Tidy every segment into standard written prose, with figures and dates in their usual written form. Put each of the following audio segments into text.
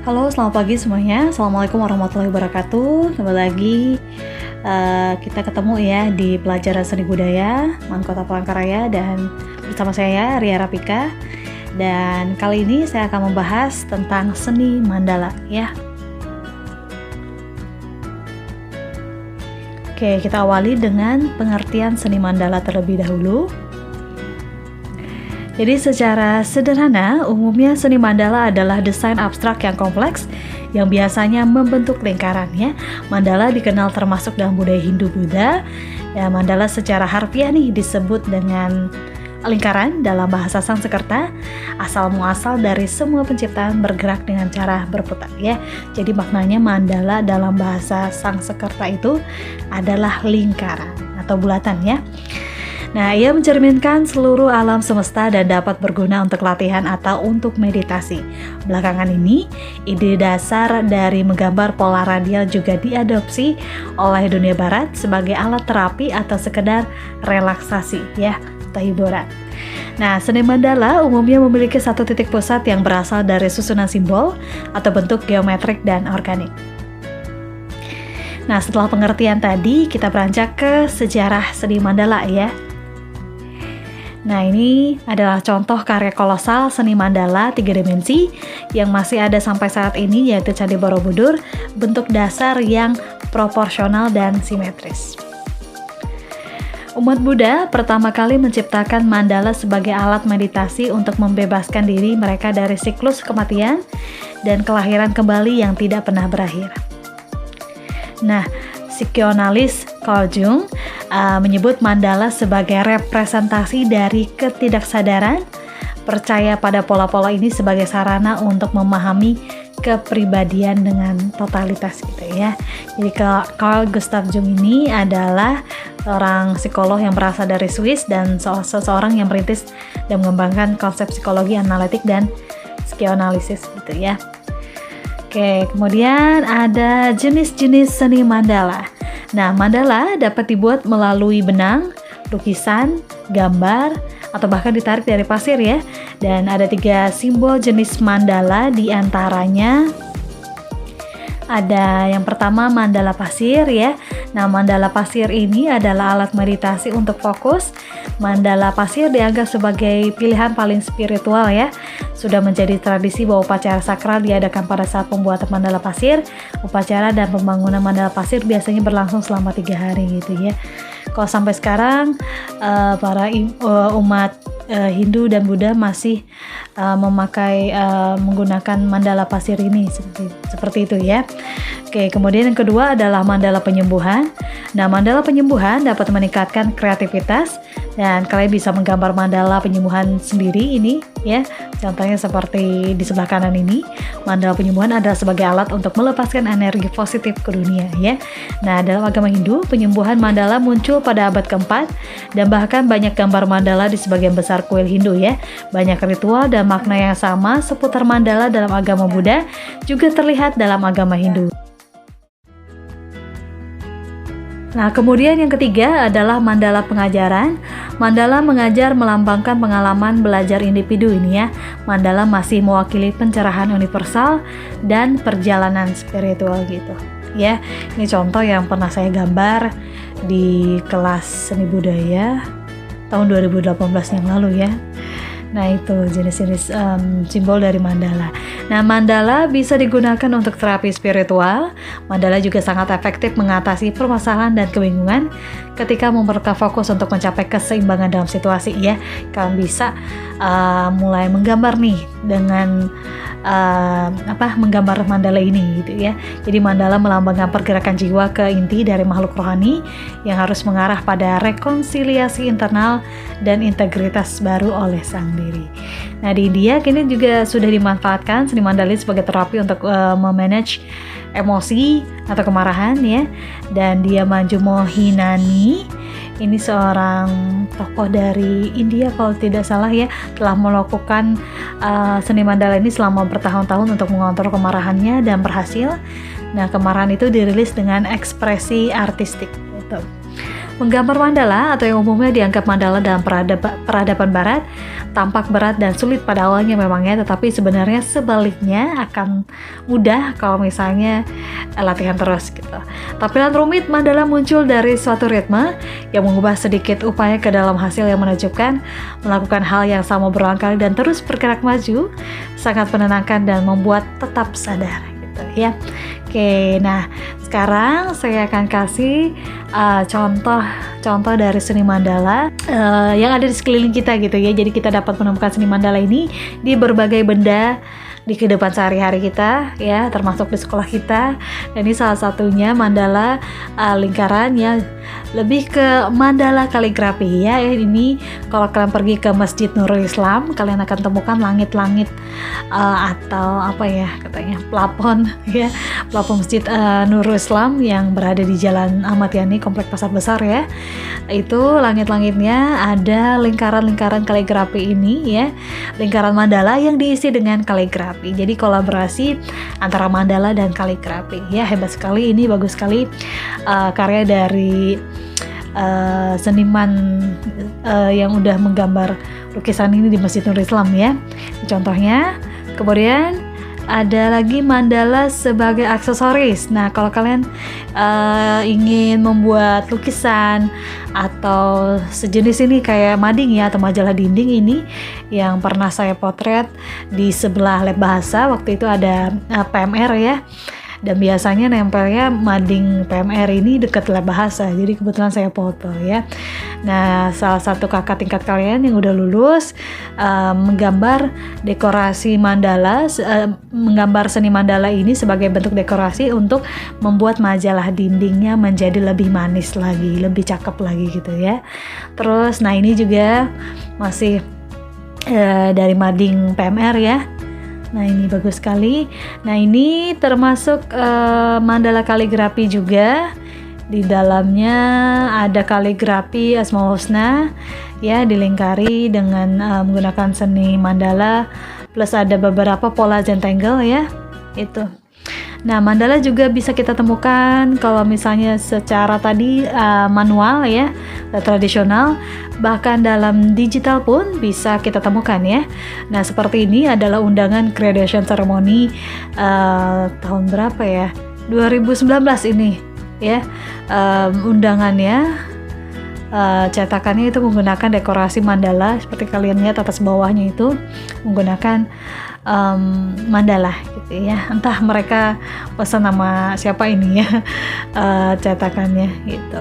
Halo, selamat pagi semuanya. Assalamualaikum warahmatullahi wabarakatuh. Kembali lagi kita ketemu ya di pelajaran seni budaya Kota Palangkaraya dan bersama saya Ria Rapika. Dan kali ini saya akan membahas tentang seni mandala ya. Oke, kita awali dengan pengertian seni mandala terlebih dahulu. Jadi secara sederhana, umumnya seni mandala adalah desain abstrak yang kompleks yang biasanya membentuk lingkaran ya. Mandala dikenal termasuk dalam budaya Hindu-Buddha. Ya, mandala secara harfiah nih disebut dengan lingkaran dalam bahasa Sanskerta, asal muasal dari semua penciptaan bergerak dengan cara berputar ya. Jadi maknanya mandala dalam bahasa Sanskerta itu adalah lingkaran atau bulatan ya. Nah, ia mencerminkan seluruh alam semesta dan dapat berguna untuk latihan atau untuk meditasi. Belakangan ini, ide dasar dari menggambar pola radial juga diadopsi oleh dunia barat sebagai alat terapi atau sekedar relaksasi ya, atau hiburan. Nah, seni mandala umumnya memiliki satu titik pusat yang berasal dari susunan simbol atau bentuk geometrik dan organik. Nah, setelah pengertian tadi, kita beranjak ke sejarah seni mandala ya. Nah, ini adalah contoh karya kolosal seni mandala 3 dimensi yang masih ada sampai saat ini, yaitu Candi Borobudur, bentuk dasar yang proporsional dan simetris. Umat Buddha pertama kali menciptakan mandala sebagai alat meditasi untuk membebaskan diri mereka dari siklus kematian dan kelahiran kembali yang tidak pernah berakhir. Nah, psikioanalis Carl Jung menyebut mandala sebagai representasi dari ketidaksadaran, percaya pada pola-pola ini sebagai sarana untuk memahami kepribadian dengan totalitas gitu ya. Jadi Carl Gustav Jung ini adalah seorang psikolog yang berasal dari Swiss dan seseorang yang merintis dan mengembangkan konsep psikologi analitik dan psikioanalisis gitu ya. Oke, kemudian ada jenis-jenis seni mandala. Nah, mandala dapat dibuat melalui benang, lukisan, gambar, atau bahkan ditarik dari pasir ya. Dan ada 3 simbol jenis mandala, di antaranya ada yang pertama mandala pasir ya. Nah, mandala pasir ini adalah alat meditasi untuk fokus. Mandala pasir dianggap sebagai pilihan paling spiritual ya. Sudah menjadi tradisi bahwa upacara sakral diadakan pada saat pembuatan mandala pasir. Upacara dan pembangunan mandala pasir biasanya berlangsung selama 3 hari gitu ya. Kalau sampai sekarang para umat Hindu dan Buddha masih menggunakan mandala pasir ini seperti itu ya. Oke, kemudian yang kedua adalah mandala penyembuhan. Nah, mandala penyembuhan dapat meningkatkan kreativitas dan kalian bisa menggambar mandala penyembuhan sendiri ini ya. Contohnya seperti di sebelah kanan ini. Mandala penyembuhan adalah sebagai alat untuk melepaskan energi positif ke dunia ya. Nah, dalam agama Hindu, penyembuhan mandala muncul pada abad keempat dan bahkan banyak gambar mandala di sebagian besar kuil Hindu ya. Banyak ritual dan makna yang sama seputar mandala dalam agama Buddha juga terlihat dalam agama Hindu. Nah, kemudian yang ketiga adalah mandala pengajaran. Mandala mengajar melambangkan pengalaman belajar individu ini ya. Mandala masih mewakili pencerahan universal dan perjalanan spiritual gitu ya. Ini contoh yang pernah saya gambar di kelas seni budaya tahun 2018 yang lalu ya. Nah, itu jenis-jenis simbol dari mandala. Nah, mandala bisa digunakan untuk terapi spiritual. Mandala juga sangat efektif mengatasi permasalahan dan kebingungan ketika memerlukan fokus untuk mencapai keseimbangan dalam situasi ya. Kalian bisa mulai menggambar nih dengan menggambar mandala ini gitu ya. Jadi mandala melambangkan pergerakan jiwa ke inti dari makhluk rohani yang harus mengarah pada rekonsiliasi internal dan integritas baru oleh sang diri. Nah, di India kini juga sudah dimanfaatkan seni mandala sebagai terapi untuk memanage emosi atau kemarahan ya. Dan dia Manju Mohinani ini seorang tokoh dari India kalau tidak salah ya, telah melakukan seni mandala ini selama bertahun-tahun untuk mengontrol kemarahannya dan berhasil. Nah, kemarahan itu dirilis dengan ekspresi artistik gitu. Menggambar mandala atau yang umumnya dianggap mandala dalam peradaban barat tampak berat dan sulit pada awalnya memangnya, tetapi sebenarnya sebaliknya akan mudah kalau misalnya latihan terus gitu. Tampilan rumit mandala muncul dari suatu ritme yang mengubah sedikit upaya ke dalam hasil yang menakjubkan. Melakukan hal yang sama berulang kali dan terus bergerak maju sangat menenangkan dan membuat tetap sadar gitu ya. Oke, nah sekarang saya akan kasih contoh dari seni mandala yang ada di sekeliling kita gitu ya. Jadi kita dapat menemukan seni mandala ini di berbagai benda di kehidupan sehari-hari kita ya, termasuk di sekolah kita. Dan ini salah satunya mandala lingkaran ya, lebih ke mandala kaligrafi ya. Ini kalau kalian pergi ke Masjid Nurul Islam, kalian akan temukan langit-langit atau apa ya katanya plafon ya, plafon Masjid Nurul Islam yang berada di Jalan Ahmad Yani, Komplek Pasar Besar ya. Itu langit-langitnya ada lingkaran-lingkaran kaligrafi ini ya, lingkaran mandala yang diisi dengan kaligrafi. Jadi kolaborasi antara mandala dan kaligrafi ya, hebat sekali, ini bagus sekali karya dari seniman yang udah menggambar lukisan ini di Masjid Nurul Islam ya, contohnya. Kemudian ada lagi mandala sebagai aksesoris. Nah, kalau kalian ingin membuat lukisan atau sejenis ini kayak mading ya, atau majalah dinding ini yang pernah saya potret di sebelah lab bahasa, waktu itu ada PMR ya. Dan biasanya nempelnya mading PMR ini dekat lab bahasa, jadi kebetulan saya foto ya. Nah, salah satu kakak tingkat kalian yang udah lulus menggambar dekorasi mandala, menggambar seni mandala ini sebagai bentuk dekorasi untuk membuat majalah dindingnya menjadi lebih manis lagi, lebih cakep lagi gitu ya. Terus, nah ini juga masih dari mading PMR ya. Nah ini bagus sekali. Nah ini termasuk mandala kaligrafi juga. Di dalamnya ada kaligrafi Asmaul Husna ya, dilingkari dengan menggunakan seni mandala, plus ada beberapa pola zentangle ya itu. Nah, mandala juga bisa kita temukan kalau misalnya secara tadi manual ya, tradisional, bahkan dalam digital pun bisa kita temukan ya. Nah, seperti ini adalah undangan graduation ceremony tahun berapa ya? 2019 ini ya, undangannya. Cetakannya itu menggunakan dekorasi mandala seperti kalian lihat atas bawahnya itu menggunakan mandala gitu ya, entah mereka pesan nama siapa ini ya cetakannya gitu.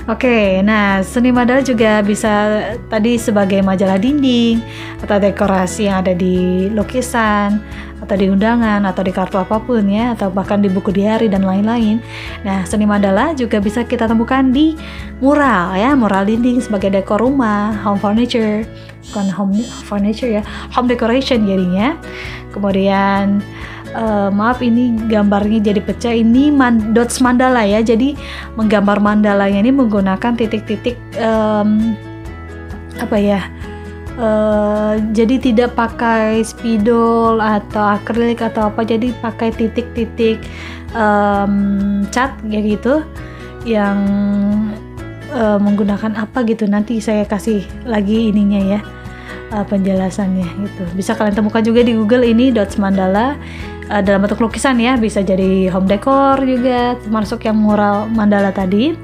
Oke, nah seni mandala juga bisa tadi sebagai majalah dinding atau dekorasi yang ada di lukisan atau di undangan atau di kartu apapun ya, atau bahkan di buku diari dan lain-lain. Nah, seni mandala juga bisa kita temukan di mural ya, mural dinding sebagai dekor rumah, home furniture, bukan home furniture ya, home decoration jadinya. Kemudian maaf ini gambarnya jadi pecah, ini dots mandala ya, jadi menggambar mandalanya ini menggunakan titik-titik apa ya, jadi tidak pakai spidol atau akrilik atau apa, jadi pakai titik-titik cat kayak gitu yang menggunakan apa gitu, nanti saya kasih lagi ininya ya, penjelasannya gitu. Bisa kalian temukan juga di Google ini dots mandala dalam bentuk lukisan ya, bisa jadi home decor juga, termasuk yang mural mandala tadi.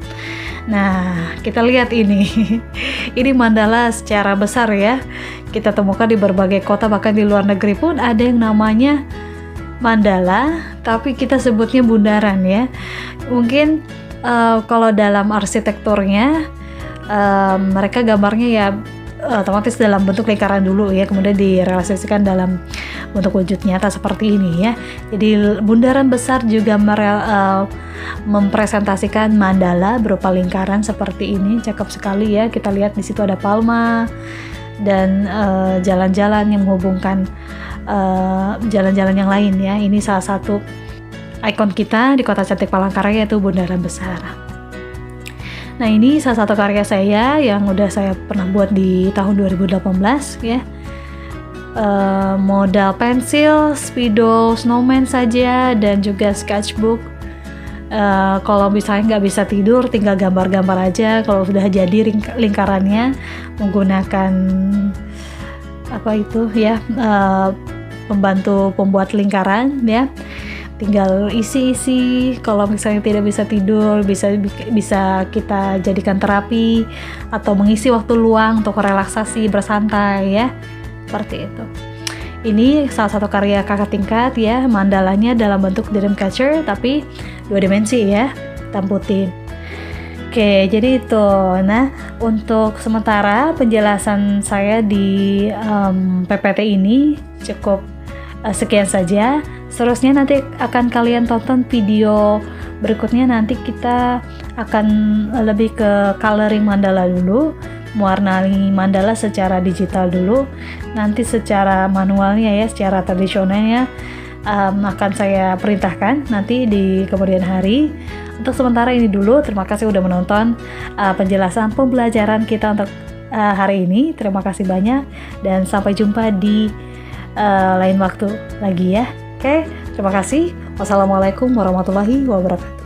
Nah, kita lihat ini. Ini mandala secara besar ya. Kita temukan di berbagai kota, bahkan di luar negeri pun ada yang namanya mandala, tapi kita sebutnya bundaran ya. Mungkin kalau dalam arsitekturnya mereka gambarnya ya otomatis dalam bentuk lingkaran dulu ya, kemudian direalisasikan dalam bentuk wujud nyata seperti ini ya. Jadi bundaran besar juga mempresentasikan mandala berupa lingkaran seperti ini, cakep sekali ya. Kita lihat di situ ada palma dan jalan-jalan yang menghubungkan jalan-jalan yang lain ya. Ini salah satu ikon kita di Kota Cantik Palangkaraya, yaitu bundaran besar. Nah, ini salah satu karya saya yang udah saya pernah buat di tahun 2018 ya. Modal pensil, spidol, snowman saja, dan juga sketchbook. Kalau misalnya nggak bisa tidur, tinggal gambar-gambar aja. Kalau sudah jadi lingkarannya menggunakan apa itu ya, pembantu pembuat lingkaran ya, tinggal isi-isi. Kalau misalnya tidak bisa tidur, bisa kita jadikan terapi atau mengisi waktu luang untuk relaksasi bersantai ya, seperti itu. Ini salah satu karya kakak tingkat ya, mandalanya dalam bentuk Dreamcatcher tapi 2 dimensi ya, hitam putih. Oke, jadi itu. Nah, untuk sementara penjelasan saya di PPT ini cukup sekian saja. Seterusnya nanti akan kalian tonton video berikutnya, nanti kita akan lebih ke coloring mandala dulu, mewarnai mandala secara digital dulu. Nanti secara manualnya ya, secara tradisionalnya akan saya perintahkan nanti di kemudian hari. Untuk sementara ini dulu, terima kasih udah menonton penjelasan pembelajaran kita untuk hari ini. Terima kasih banyak dan sampai jumpa di lain waktu lagi ya. Oke, terima kasih. Wassalamualaikum warahmatullahi wabarakatuh.